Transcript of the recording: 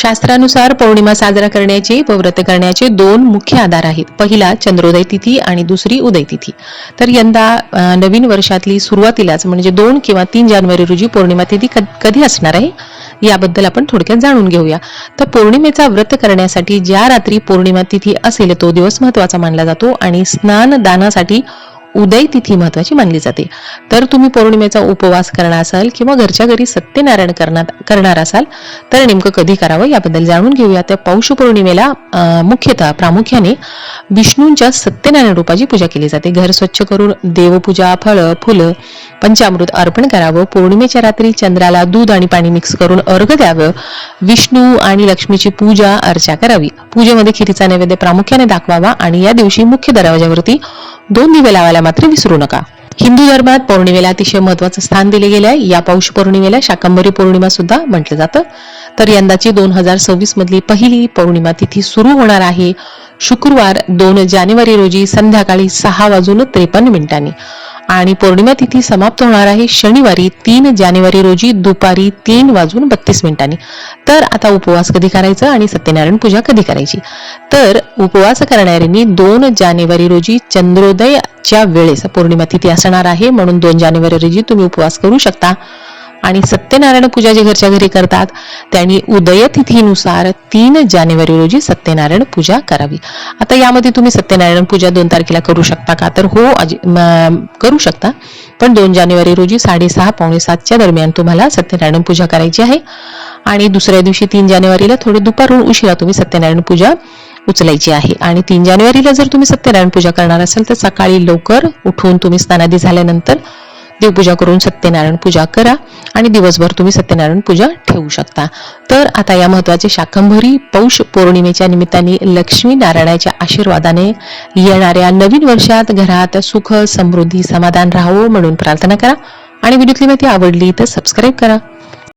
शास्त्रानुसार पौर्णिमा साजरा करण्याचे व व्रत करण्याचे दोन मुख्य आधार आहेत. पहिला चंद्रोदय तिथी आणि दुसरी उदय तिथी. तर यंदा नवीन वर्षातली सुरुवातीलाच म्हणजे 2 किंवा 3 जानेवारी रोजी पौर्णिमा तिथी कधी असणार आहे याबद्दल आपण थोडक्यात जाणून घेऊया. तर पौर्णिमेचा व्रत करण्यासाठी ज्या रात्री पौर्णिमा तिथी असेल तो दिवस महत्त्वाचा मानला जातो आणि स्नान दानासाठी उदय तिथी महत्वाची मानली जाते. तर तुम्ही पौर्णिमेचा उपवास करणार असाल किंवा घरच्या घरी सत्यनारायण करणार असाल तर नेमकं कधी करावं याबद्दल जाणून घेऊया. त्या पौष पौर्णिमेला प्रामुख्याने विष्णूंच्या सत्यनारायण रूपाची पूजा केली जाते. घर स्वच्छ करून देवपूजा, फळं, फुलं, पंचामृत अर्पण करावं. पौर्णिमेच्या रात्री चंद्राला दूध आणि पाणी मिक्स करून अर्घ्य द्यावं. विष्णू आणि लक्ष्मीची पूजा अर्चा करावी. पूजेमध्ये खिरीचा नैवेद्य प्रामुख्याने दाखवावा आणि या दिवशी मुख्य दरवाजावरती 2 दिवे लावायला मात्र विसरू नका. हिंदू धर्मात पौर्णिमेला अतिशय महत्वाचं स्थान दिले गेले आहे. या पौष पौर्णिमेला शाकंभरी पौर्णिमा सुद्धा म्हटलं जातं. तर यंदाची 2026 मधली पहिली पौर्णिमा तिथी सुरू होणार आहे शुक्रवार 2 जानेवारी रोजी संध्याकाळी 6:53 आणि पौर्णिमा तिथी समाप्त होणार आहे शनिवारी 3 जानेवारी रोजी दुपारी 3:32. तर आता उपवास कधी करायचा आणि सत्यनारायण पूजा कधी करायची? तर उपवास करणाऱ्यांनी 2 जानेवारी रोजी चंद्रोदयाच्या वेळेस पौर्णिमा तिथी असणार आहे, म्हणून 2 जानेवारी रोजी तुम्ही उपवास करू शकता. आणि सत्यनारायण पूजा जे घरच्या घरी करतात त्यांनी उदय तिथीनुसार 3 जानेवारी रोजी सत्यनारायण पूजा करावी. आता यामध्ये तुम्ही सत्यनारायण पूजा 2 तारखेला करू शकता का? तर हो, करू शकता. पण 2 जानेवारी रोजी 6:30-7:45 दरम्यान तुम्हाला सत्यनारायण पूजा करायची आहे. आणि दुसऱ्या दिवशी 3 जानेवारीला थोडे दुपारून उशिरा तुम्ही सत्यनारायण पूजा उचलायची आहे. आणि 3 जानेवारीला जर तुम्ही सत्यनारायण पूजा करणार असाल तर सकाळी लवकर उठून तुम्ही स्नानादी झाल्यानंतर देवपूजा करून सत्यनारायण पूजा करा आणि दिवसभर तुम्ही सत्यनारायण पूजा ठेवू शकता. तर आता या महत्वाचे शाकंभरी पौष पौर्णिमेच्या निमित्ताने लक्ष्मी नारायणाच्या आशीर्वादाने येणाऱ्या नवीन वर्षात घरात सुख, समृद्धी, समाधान राहावं म्हणून प्रार्थना करा. आणि व्हिडिओतली माहिती आवडली तर सबस्क्राईब करा.